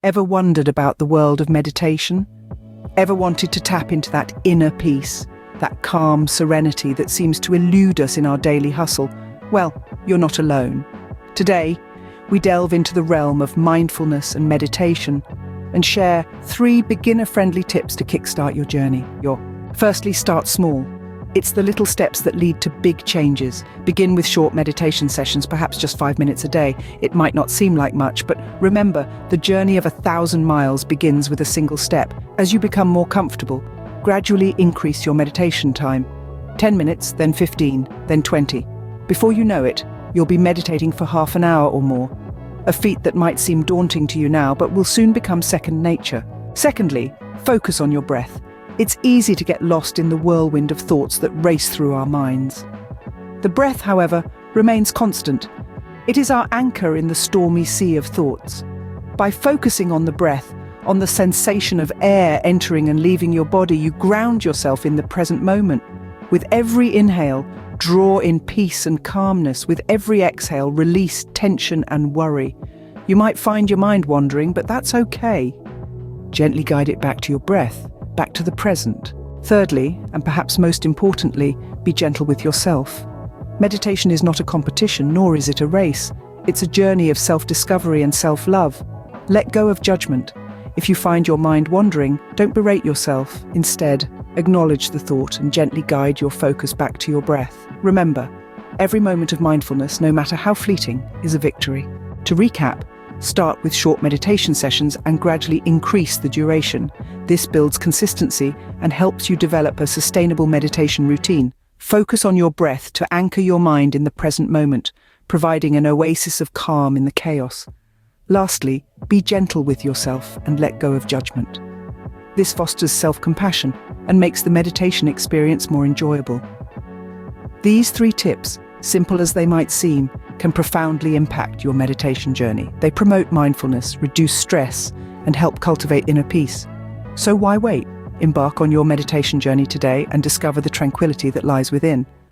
Ever wondered about the world of meditation? Ever wanted to tap into that inner peace, that calm serenity that seems to elude us in our daily hustle? Well, you're not alone. Today, we delve into the realm of mindfulness and meditation and share 3 beginner-friendly tips to kickstart your journey. Firstly, start small. It's the little steps that lead to big changes. Begin with short meditation sessions, perhaps just 5 minutes a day. It might not seem like much, but remember, the journey of 1,000 miles begins with a single step. As you become more comfortable, gradually increase your meditation time. 10 minutes, then 15, then 20. Before you know it, you'll be meditating for half an hour or more. A feat that might seem daunting to you now, but will soon become second nature. Secondly, focus on your breath. It's easy to get lost in the whirlwind of thoughts that race through our minds. The breath, however, remains constant. It is our anchor in the stormy sea of thoughts. By focusing on the breath, on the sensation of air entering and leaving your body, you ground yourself in the present moment. With every inhale, draw in peace and calmness. With every exhale, release tension and worry. You might find your mind wandering, but that's okay. Gently guide it back to your breath, back to the present. Thirdly, and perhaps most importantly, be gentle with yourself. Meditation is not a competition, nor is it a race. It's a journey of self-discovery and self-love. Let go of judgment. If you find your mind wandering, don't berate yourself. Instead, acknowledge the thought and gently guide your focus back to your breath. Remember, every moment of mindfulness, no matter how fleeting, is a victory. To recap, start with short meditation sessions and gradually increase the duration. This builds consistency and helps you develop a sustainable meditation routine. Focus on your breath to anchor your mind in the present moment, providing an oasis of calm in the chaos. Lastly, be gentle with yourself and let go of judgment. This fosters self-compassion and makes the meditation experience more enjoyable. These 3 tips, simple as they might seem, can profoundly impact your meditation journey. They promote mindfulness, reduce stress, and help cultivate inner peace. So why wait? Embark on your meditation journey today and discover the tranquility that lies within.